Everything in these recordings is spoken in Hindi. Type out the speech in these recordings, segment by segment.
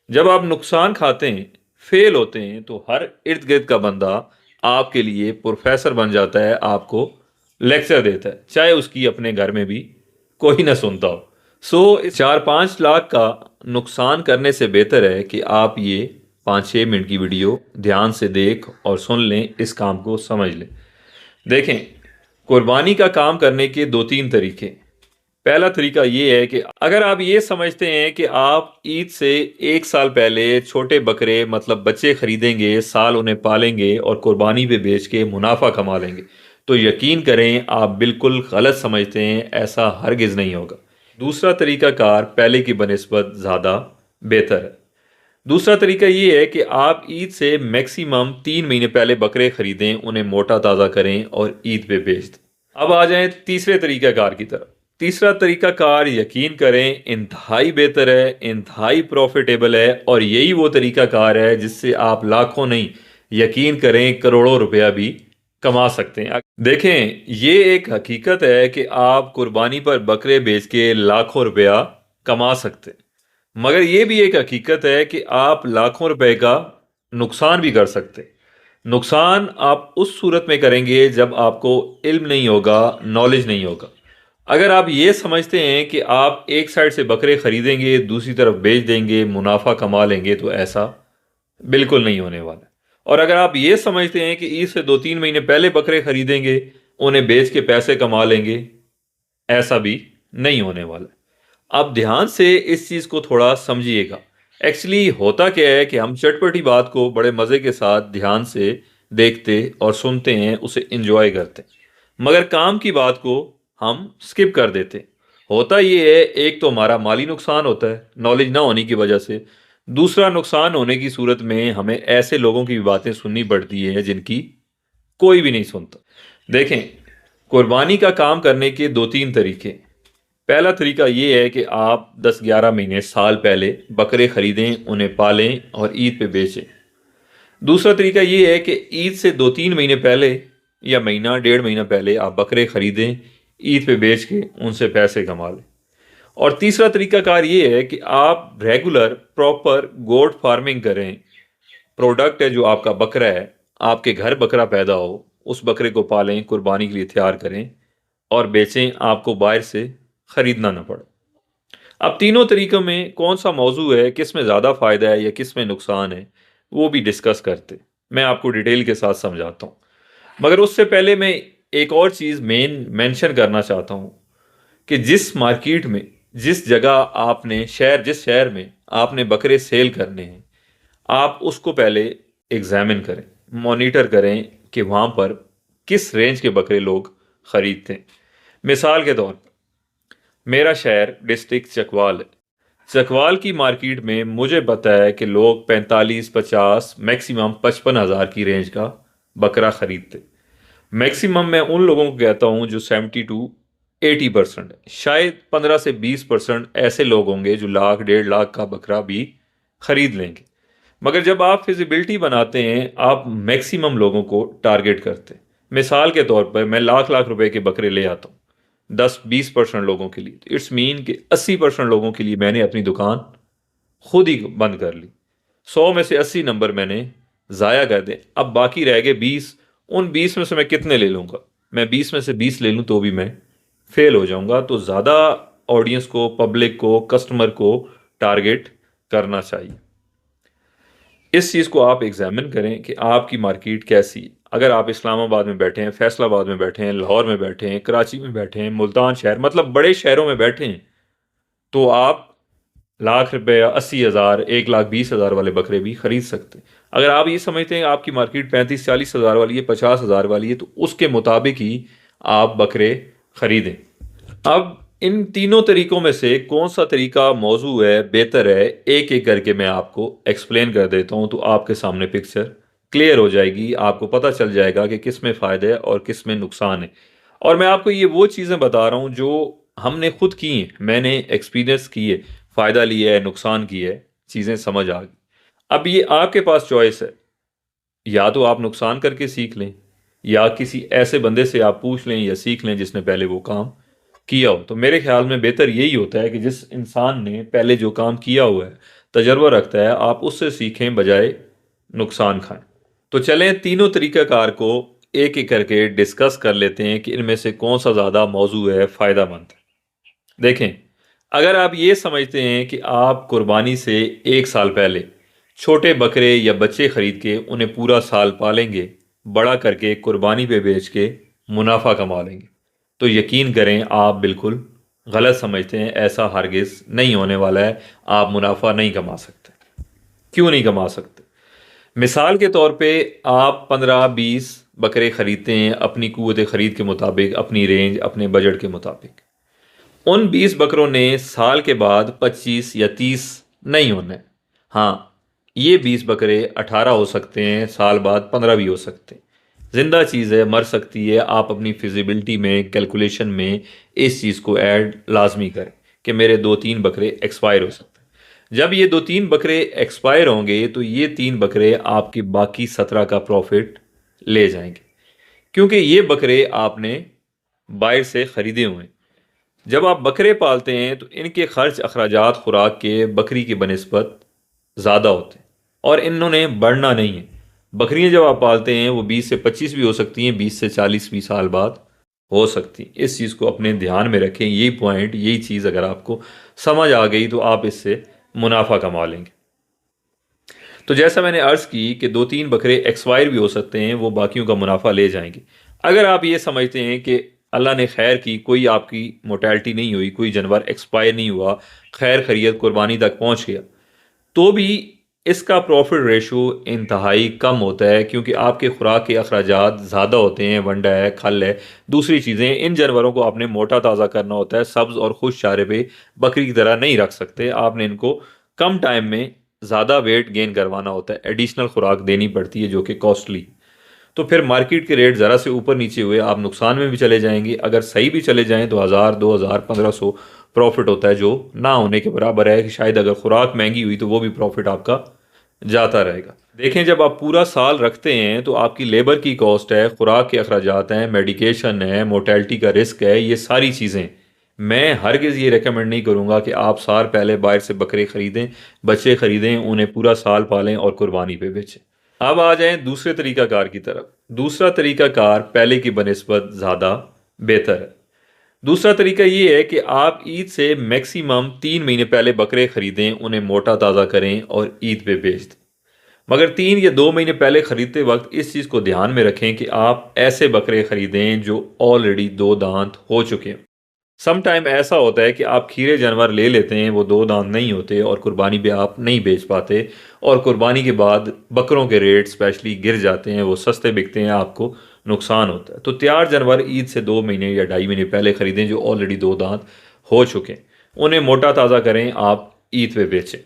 जब आप नुकसान खाते हैं, फेल होते हैं, तो हर इर्द गिर्द का बंदा आपके लिए प्रोफेसर बन जाता है, आपको लेक्चर देता है, चाहे उसकी अपने घर में भी कोई ना सुनता हो। सो 4-5 लाख का नुकसान करने से बेहतर है कि आप ये 5-6 मिनट की वीडियो ध्यान से देख और सुन लें, इस काम को समझ लें। देखें, कुर्बानी का काम करने के दो तीन तरीके। पहला तरीका ये है कि अगर आप ये समझते हैं कि आप ईद से 1 साल पहले छोटे बकरे मतलब बच्चे खरीदेंगे, साल उन्हें पालेंगे और कुर्बानी पे बेच के मुनाफा कमा लेंगे, तो यकीन करें आप बिल्कुल गलत समझते हैं, ऐसा हरगिज़ नहीं होगा। दूसरा तरीका कार पहले की बनस्बत ज़्यादा बेहतर है। दूसरा तरीका ये है कि आप ईद से मैक्सिमम 3 महीने पहले बकरे खरीदें, उन्हें मोटा ताज़ा करें और ईद पे बेच दें। अब आ जाएं तीसरे तरीकाकार की तरफ। तीसरा तरीकाकार यकीन करें इंतहाई बेहतर है, इंतहाई प्रॉफिटेबल है और यही वो तरीकाकार है जिससे आप लाखों नहीं, यकीन करें करोड़ों रुपया भी कमा सकते हैं। देखें, ये एक हकीकत है कि आप कुर्बानी पर बकरे बेच के लाखों रुपया कमा सकते हैं, मगर ये भी एक हकीकत है कि आप लाखों रुपए का नुकसान भी कर सकते हैं। नुकसान आप उस सूरत में करेंगे जब आपको इल्म नहीं होगा, नॉलेज नहीं होगा। अगर आप ये समझते हैं कि आप एक साइड से बकरे खरीदेंगे, दूसरी तरफ बेच देंगे, मुनाफा कमा लेंगे, तो ऐसा बिल्कुल नहीं होने वाला। और अगर आप ये समझते हैं कि ईद से 2-3 महीने पहले बकरे खरीदेंगे, उन्हें बेच के पैसे कमा लेंगे, ऐसा भी नहीं होने वाला। आप ध्यान से इस चीज़ को थोड़ा समझिएगा। एक्चुअली होता क्या है कि हम चटपटी बात को बड़े मज़े के साथ ध्यान से देखते और सुनते हैं, उसे एंजॉय करते हैं, मगर काम की बात को हम स्किप कर देते हैं। होता ये है, एक तो हमारा माली नुकसान होता है नॉलेज ना होने की वजह से। दूसरा नुकसान होने की सूरत में हमें ऐसे लोगों की भी बातें सुननी पड़ती हैं जिनकी कोई भी नहीं सुनता। देखें, कुर्बानी का काम करने के दो तीन तरीके। पहला तरीका ये है कि आप 10-11 महीने साल पहले बकरे खरीदें, उन्हें पालें और ईद पे बेचें। दूसरा तरीका ये है कि ईद से 2-3 महीने पहले या महीना 1.5 महीना पहले आप बकरे खरीदें, ईद पे बेच के उनसे पैसे कमा लें। और तीसरा तरीकाकार ये है कि आप रेगुलर प्रॉपर गोट फार्मिंग करें। प्रोडक्ट है जो आपका बकरा है, आपके घर बकरा पैदा हो, उस बकरे को पालें, कुर्बानी के लिए तैयार करें और बेचें, आपको बाहर से ख़रीदना ना पड़े। अब तीनों तरीकों में कौन सा मौजू है, किस में ज़्यादा फ़ायदा है या किस में नुकसान है, वो भी डिस्कस करते। मैं आपको डिटेल के साथ समझाता हूँ, मगर उससे पहले मैं एक और चीज़ मेन मेंशन करना चाहता हूँ कि जिस मार्केट में, जिस जगह आपने जिस शहर में आपने बकरे सेल करने हैं, आप उसको पहले एग्जामिन करें, मॉनिटर करें कि वहाँ पर किस रेंज के बकरे लोग ख़रीदते हैं। मिसाल के तौर पर मेरा शहर डिस्ट्रिक्ट चकवाल है। चकवाल की मार्केट में मुझे पता है कि लोग 45-50 मैक्सिमम 55 हज़ार की रेंज का बकरा खरीदते। मैक्सिमम मैं उन लोगों को कहता हूँ जो 70-80% है। शायद 15 से 20% ऐसे लोग होंगे जो लाख 1.5 लाख का बकरा भी खरीद लेंगे। मगर जब आप फिजिबिलिटी बनाते हैं, आप मैक्सिमम लोगों को टारगेट करते हैं। मिसाल के तौर पर मैं लाख लाख रुपए के बकरे ले आता हूँ 10-20% लोगों के लिए, तो इट्स मीन कि 80% लोगों के लिए मैंने अपनी दुकान खुद ही बंद कर ली। 100 में से 80 नंबर मैंने ज़ाया कर दे। अब बाकी रह गए 20। उन 20 में से मैं कितने ले लूँगा? मैं 20 में से 20 ले लूँ तो भी मैं फेल हो जाऊँगा। तो ज़्यादा ऑडियंस को, पब्लिक को, कस्टमर को टारगेट करना चाहिए। इस चीज़ को आप एग्जामिन करें कि आपकी मार्केट कैसी है। अगर आप इस्लामाबाद में बैठे हैं, फैसलाबाद में बैठे हैं, लाहौर में बैठे हैं, कराची में बैठे हैं, मुल्तान शहर, मतलब बड़े शहरों में बैठे हैं, तो आप लाख रुपए, 80 हज़ार, 1,20,000 वाले बकरे भी खरीद सकते हैं। अगर आप ये समझते हैं आपकी मार्केट 35-40 हज़ार वाली है, 50 हज़ार वाली है, तो उसके मुताबिक ही आप बकरे खरीदें। अब इन तीनों तरीकों में से कौन सा तरीका मौजू है, बेहतर है, एक एक करके मैं आपको एक्सप्लेन कर देता हूं, तो आपके सामने पिक्चर क्लियर हो जाएगी। आपको पता चल जाएगा कि किस में फ़ायदा है और किस में नुकसान है। और मैं आपको ये वो चीज़ें बता रहा हूँ जो हमने खुद की हैं, मैंने एक्सपीरियंस की है, फ़ायदा लिया है, नुकसान किया है, चीज़ें समझ आ गई। अब ये आपके पास चॉइस है, या तो आप नुकसान करके सीख लें या किसी ऐसे बंदे से आप पूछ लें या सीख लें जिसने पहले वो काम किया हो। तो मेरे ख्याल में बेहतर यही होता है कि जिस इंसान ने पहले जो काम किया हुआ है, तजर्बा रखता है, आप उससे सीखें बजाय नुकसान खाएं। तो चलें तीनों तरीक़ाकार को एक एक करके डिस्कस कर लेते हैं कि इनमें से कौन सा ज़्यादा मौजू है फ़ायदेमंद। देखें, अगर आप ये समझते हैं कि आप कुर्बानी से 1 साल पहले छोटे बकरे या बच्चे खरीद के उन्हें पूरा साल पालेंगे, बड़ा करके कुर्बानी पे बेच के मुनाफा कमा लेंगे, तो यकीन करें आप बिल्कुल गलत समझते हैं। ऐसा हरगिज़ नहीं होने वाला है। आप मुनाफा नहीं कमा सकते। क्यों नहीं कमा सकते? मिसाल के तौर पे आप 15-20 बकरे ख़रीदते हैं अपनी क़ुव्वत ख़रीद के मुताबिक, अपनी रेंज, अपने बजट के मुताबिक। उन 20 बकरों ने साल के बाद 25 या 30 नहीं होना है। हाँ, ये 20 बकरे 18 हो सकते हैं, साल बाद 15 भी हो सकते हैं। ज़िंदा चीज़ है, मर सकती है। आप अपनी फिजिबिलिटी में, कैलकुलेशन में इस चीज़ को ऐड लाजमी करें कि मेरे 2-3 बकरे एक्सपायर हो सकते हैं। जब ये 2-3 बकरे एक्सपायर होंगे तो ये 3 बकरे आपके बाकी 17 का प्रॉफिट ले जाएंगे, क्योंकि ये बकरे आपने बाहर से ख़रीदे हुए हैं। जब आप बकरे पालते हैं तो इनके खर्च अखराजात खुराक के बकरी की बनिस्बत ज़्यादा होते हैं और इन्होंने बढ़ना नहीं है। बकरियां जब आप पालते हैं वो 20 से 25 भी हो सकती हैं, 20 से 40 भी साल बाद हो सकती। इस चीज़ को अपने ध्यान में रखें। यही पॉइंट, यही चीज़ अगर आपको समझ आ गई तो आप इससे मुनाफा कमा लेंगे। तो जैसा मैंने अर्ज़ की कि 2-3 बकरे एक्सपायर भी हो सकते हैं, वो बाकियों का मुनाफा ले जाएंगे। अगर आप ये समझते हैं कि अल्लाह ने खैर की, कोई आपकी मोर्टेलिटी नहीं हुई, कोई जानवर एक्सपायर नहीं हुआ, खैर खैरियत कुर्बानी तक पहुंच गया, तो भी इसका प्रॉफिट रेशो इंतहाई कम होता है, क्योंकि आपके खुराक के अखराजात ज़्यादा होते हैं। वंडा है, खल है, दूसरी चीज़ें। इन जानवरों को आपने मोटा ताज़ा करना होता है। सब्ज़ और खुश चारे पे बकरी की तरह नहीं रख सकते। आपने इनको कम टाइम में ज़्यादा वेट गेन करवाना होता है। एडिशनल खुराक देनी पड़ती है जो कि कॉस्टली। तो फिर मार्केट के रेट ज़रा से ऊपर नीचे हुए, आप नुकसान में भी चले जाएंगे। अगर सही भी चले जाएं तो 1000, 2000, 1500 प्रॉफिट होता है, जो ना होने के बराबर है कि शायद अगर खुराक महंगी हुई तो वो भी प्रॉफिट आपका जाता रहेगा। देखें, जब आप पूरा साल रखते हैं तो आपकी लेबर की कॉस्ट है, खुराक के अखराजात हैं, मेडिकेशन है, मोर्टेलिटी का रिस्क है, ये सारी चीज़ें। मैं हरगिज़ ये रेकमेंड नहीं करूँगा कि आप साल पहले बाहर से बकरे ख़रीदें, बच्चे ख़रीदें, उन्हें पूरा साल पालें और कुर्बानी पे बेचें। अब आ जाएं दूसरे तरीक़ाकार की तरफ। दूसरा तरीक़ाकार पहले की बनिस्बत ज़्यादा बेहतर है। दूसरा तरीका ये है कि आप ईद से मैक्सिमम 3 महीने पहले बकरे ख़रीदें, उन्हें मोटा ताज़ा करें और ईद पे बेच दें। मगर 3 या 2 महीने पहले ख़रीदते वक्त इस चीज़ को ध्यान में रखें कि आप ऐसे बकरे ख़रीदें जो ऑलरेडी 2 दांत हो चुके हैं। सम टाइम ऐसा होता है कि आप खीरे जानवर ले लेते हैं, वो 2 दांत नहीं होते और कुर्बानी पे आप नहीं बेच पाते, और कुर्बानी के बाद बकरों के रेट स्पेशली गिर जाते हैं, वो सस्ते बिकते हैं, आपको नुकसान होता है। तो तैयार जानवर ईद से 2 महीने या 2.5 महीने पहले ख़रीदें जो ऑलरेडी 2 दांत हो चुके हैं। उन्हें मोटा ताज़ा करें, आप ईद पे बेचें।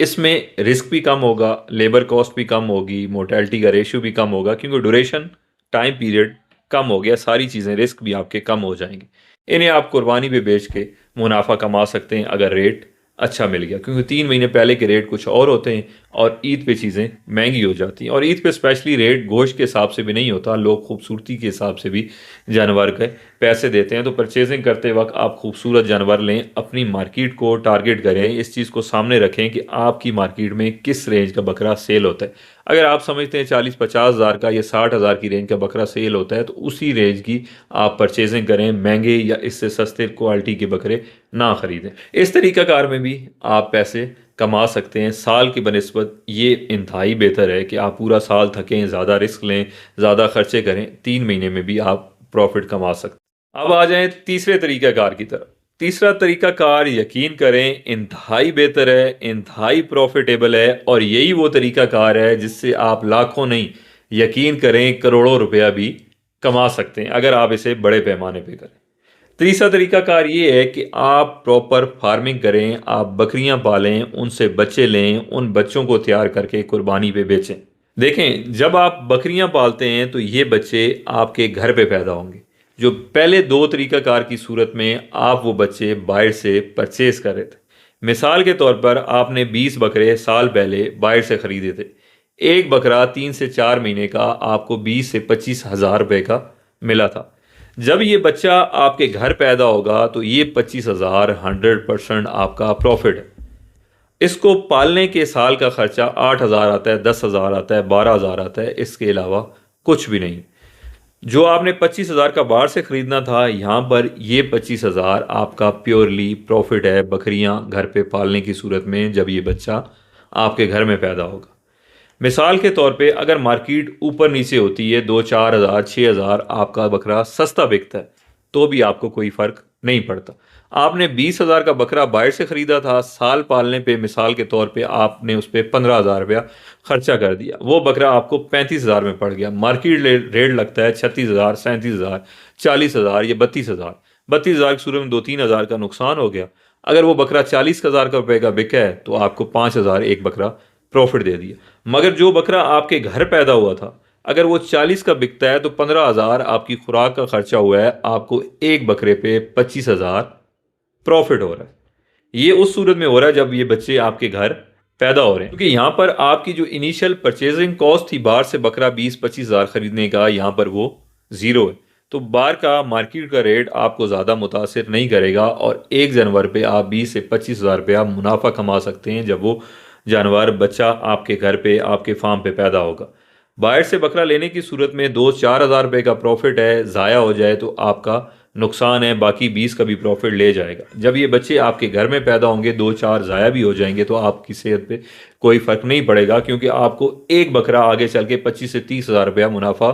इसमें रिस्क भी कम होगा, लेबर कॉस्ट भी कम होगी, मोर्टेलिटी का रेशियो भी कम होगा, क्योंकि ड्यूरेशन, टाइम पीरियड कम हो गया, सारी चीज़ें, रिस्क भी आपके कम हो जाएंगे। इन्हें आप कुर्बानी पे बेच के मुनाफा कमा सकते हैं अगर रेट अच्छा मिल गया, क्योंकि 3 महीने पहले के रेट कुछ और होते हैं और ईद पे चीज़ें महंगी हो जाती हैं। और ईद पे स्पेशली रेट गोश्त के हिसाब से भी नहीं होता, लोग खूबसूरती के हिसाब से भी जानवर के पैसे देते हैं। तो परचेजिंग करते वक्त आप खूबसूरत जानवर लें, अपनी मार्केट को टारगेट करें, इस चीज़ को सामने रखें कि आपकी मार्केट में किस रेंज का बकरा सेल होता है। अगर आप समझते हैं 40-50 हज़ार का या 60 हज़ार की रेंज का बकरा सेल होता है, तो उसी रेंज की आप परचेजिंग करें, महंगे या इससे सस्ते क्वालिटी के बकरे ना ख़रीदें। इस तरीक़ाकार में भी आप पैसे कमा सकते हैं। साल की बनिस्बत ये इंतहाई बेहतर है कि आप पूरा साल थकें, ज़्यादा रिस्क लें, ज़्यादा खर्चे करें, 3 महीने में भी आप प्रॉफिट कमा सकते हैं। अब आ जाएं तीसरे तरीक़ाकार की तरफ। तीसरा तरीक़ाकार, यकीन करें, इंतहाई बेहतर है, इंतहाई प्रॉफिटेबल है, और यही वो तरीक़ाकार है जिससे आप लाखों नहीं, यकीन करें, करोड़ों रुपया भी कमा सकते हैं अगर आप इसे बड़े पैमाने पे करें। तीसरा तरीक़ाकार ये है कि आप प्रॉपर फार्मिंग करें, आप बकरियां पालें, उनसे बच्चे लें, उन बच्चों को तैयार करके कुर्बानी पे बेचें। देखें, जब आप बकरियां पालते हैं तो ये बच्चे आपके घर पे पैदा होंगे। जो पहले 2 तरीक़ाकार की सूरत में आप वो बच्चे बाहर से परचेज कर रहे थे। मिसाल के तौर पर आपने 20 बकरे साल पहले बाहर से ख़रीदे थे। एक बकरा 3 से 4 महीने का आपको 20 से 25 हज़ार रुपये का मिला था। जब ये बच्चा आपके घर पैदा होगा तो ये 25,000 100% आपका प्रॉफिट है। इसको पालने के साल का खर्चा 8,000 आता है, 10,000 आता है, 12,000 आता है, इसके अलावा कुछ भी नहीं। जो आपने 25,000 का बाहर से ख़रीदना था, यहाँ पर ये 25,000 आपका प्योरली प्रॉफिट है बकरियाँ घर पे पालने की सूरत में, जब ये बच्चा आपके घर में पैदा होगा। मिसाल के तौर पे अगर मार्केट ऊपर नीचे होती है, 2-4 हज़ार 6,000 आपका बकरा सस्ता बिकता है, तो भी आपको कोई फ़र्क नहीं पड़ता। आपने 20,000 का बकरा बाहर से ख़रीदा था, साल पालने पे मिसाल के तौर पे आपने उस पर 15,000 रुपया खर्चा कर दिया, वो बकरा आपको 35,000 में पड़ गया। मार्केट रेट लगता है 36,000, 37,000, 40,000 या 32,000। 32,000 की सूरत में 2-3 हज़ार का नुकसान हो गया। अगर वो बकरा 40,000 का रुपये का बिका है तो आपको 5,000 एक बकरा प्रॉफिट दे दिया। मगर जो बकरा आपके घर पैदा हुआ था, अगर वो 40 का बिकता है तो 15,000 आपकी खुराक का खर्चा हुआ है, आपको एक बकरे पे 25,000 प्रॉफिट हो रहा है। ये उस सूरत में हो रहा है जब ये बच्चे आपके घर पैदा हो रहे हैं, क्योंकि यहाँ पर आपकी जो इनिशियल परचेजिंग कॉस्ट थी बाहर से बकरा 20-25 हज़ार खरीदने का, यहाँ पर वो ज़ीरो है। तो बाहर का मार्केट का रेट आपको ज़्यादा मुतासिर नहीं करेगा और एक जानवर पे आप 20 से 25 हज़ार रुपया मुनाफा कमा सकते हैं जब वो जानवर बच्चा आपके घर पे आपके फार्म पे पैदा होगा। बाहर से बकरा लेने की सूरत में 2-4 हज़ार रुपये का प्रॉफिट है, ज़ाया हो जाए तो आपका नुकसान है, बाकी 20 का भी प्रॉफिट ले जाएगा। जब ये बच्चे आपके घर में पैदा होंगे, 2-4 ज़ाया भी हो जाएंगे तो आपकी सेहत पे कोई फ़र्क नहीं पड़ेगा, क्योंकि आपको एक बकरा आगे चल के 25 से 30 हज़ार रुपया मुनाफा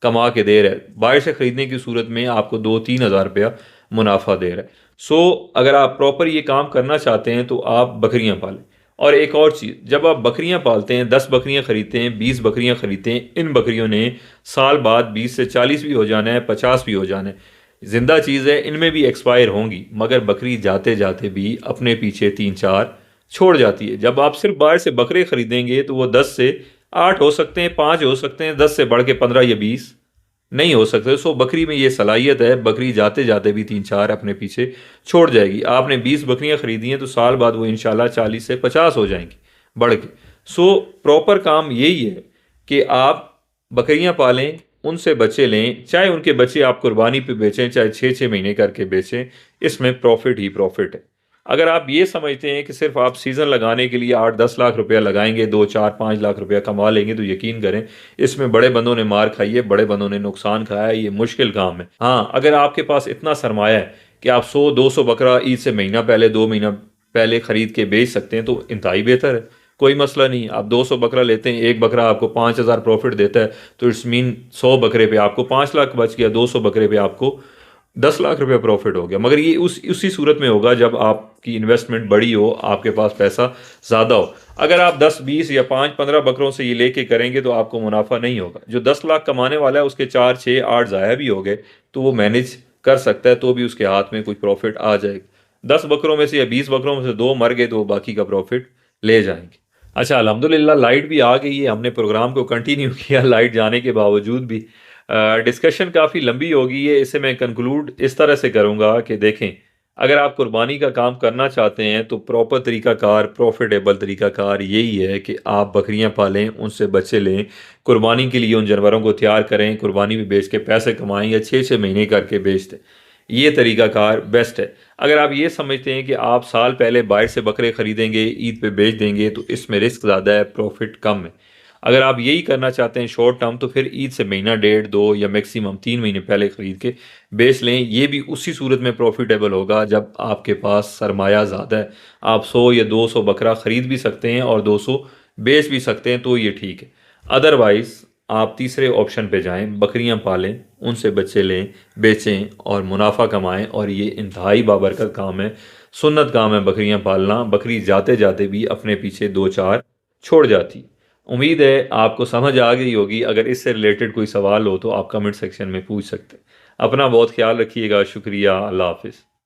कमा के दे रहा है। बाहर से ख़रीदने की सूरत में आपको 2-3 हज़ार रुपया मुनाफा दे रहा है। अगर आप प्रॉपर ये काम करना चाहते हैं तो आप बकरियाँ पालें। और एक और चीज़, जब आप बकरियां पालते हैं, 10 बकरियां खरीदते हैं, 20 बकरियां खरीदते हैं, इन बकरियों ने साल बाद 20 से 40 भी हो जाना है, 50 भी हो जाना है। जिंदा चीज़ है, इनमें भी एक्सपायर होंगी, मगर बकरी जाते जाते भी अपने पीछे 3-4 छोड़ जाती है। जब आप सिर्फ बाहर से बकरे खरीदेंगे तो वो 10 से 8 हो सकते हैं, 5 हो सकते हैं, 10 से बढ़ के 15 या 20 नहीं हो सकते। बकरी में ये सलाहियत है, बकरी जाते जाते भी 3-4 अपने पीछे छोड़ जाएगी। आपने 20 बकरियां खरीदी हैं तो साल बाद वो इंशाल्लाह 40 से 50 हो जाएंगी बढ़ के। प्रॉपर काम यही है कि आप बकरियां पालें, उनसे बच्चे लें, चाहे उनके बच्चे आप कुर्बानी पे बेचें, चाहे 6-6 महीने करके बेचें, इसमें प्रॉफिट ही प्रॉफिट है। अगर आप ये समझते हैं कि सिर्फ आप सीज़न लगाने के लिए 8-10 लाख रुपया लगाएंगे, 2-4-5 लाख रुपया कमा लेंगे, तो यकीन करें इसमें बड़े बंदों ने मार खाई है, बड़े बंदों ने नुकसान खाया है, ये मुश्किल काम है। हाँ, अगर आपके पास इतना सरमाया है कि आप 100-200 बकरा ईद से महीना पहले 2 महीना पहले ख़रीद के बेच सकते हैं तो इंतहाई बेहतर है, कोई मसला नहीं। आप 200 बकरा लेते हैं, एक बकरा आपको 5,000 प्रॉफिट देता है, तो इट्स मीन 100 बकरे पे आपको 5 लाख बच गया, 200 बकरे पे आपको 10 लाख रुपए प्रॉफिट हो गया। मगर ये उसी सूरत में होगा जब आपकी इन्वेस्टमेंट बड़ी हो, आपके पास पैसा ज़्यादा हो। अगर आप 10-20 या 5-15 बकरों से ये लेके करेंगे तो आपको मुनाफा नहीं होगा। जो 10 लाख कमाने वाला है उसके 4-6-8 ज़ाया भी हो गए तो वो मैनेज कर सकता है, तो भी उसके हाथ में कुछ प्रॉफिट आ जाएगा। 10 बकरों में से या 20 बकरों में से 2 मर गए तो वो बाकी का प्रॉफिट ले जाएंगे। अच्छा, अल्हम्दुलिल्लाह लाइट भी आ गई है, हमने प्रोग्राम को कंटिन्यू किया लाइट जाने के बावजूद भी। डिस्कशन काफ़ी लंबी होगी है, इसे मैं कंक्लूड इस तरह से करूँगा कि देखें, अगर आप कुर्बानी का काम करना चाहते हैं तो प्रॉपर तरीक़ाकार, प्रॉफिटेबल तरीक़ाकार यही है कि आप बकरियां पालें, उनसे बच्चे लें, कुर्बानी के लिए उन जानवरों को तैयार करें, कुर्बानी भी बेच के पैसे कमाएं या 6-6 महीने करके बेच दें। ये तरीक़ाकार बेस्ट है। अगर आप ये समझते हैं कि आप साल पहले बाहर से बकरे ख़रीदेंगे, ईद पे बेच देंगे, तो इसमें रिस्क ज़्यादा है, प्रॉफिट कम है। अगर आप यही करना चाहते हैं शॉर्ट टर्म, तो फिर ईद से महीना 1.5-2 या मैक्सिमम 3 महीने पहले ख़रीद के बेच लें। ये भी उसी सूरत में प्रॉफिटेबल होगा जब आपके पास सरमाया ज़्यादा है। आप 100 या 200 बकरा ख़रीद भी सकते हैं और 200 बेच भी सकते हैं, तो ये ठीक है। अदरवाइज़ आप तीसरे ऑप्शन पे जाएं, बकरियां पालें, उनसे बच्चे लें, बेचें और मुनाफा कमाएं। और ये इंतहाई बाबरकत काम है, सुन्नत काम है बकरियां पालना। बकरी जाते जाते भी अपने पीछे 2-4 छोड़ जाती। उम्मीद है आपको समझ आ गई होगी। अगर इससे रिलेटेड कोई सवाल हो तो आप कमेंट सेक्शन में पूछ सकते हैं। अपना बहुत ख्याल रखिएगा। शुक्रिया। अल्लाह हाफिज़।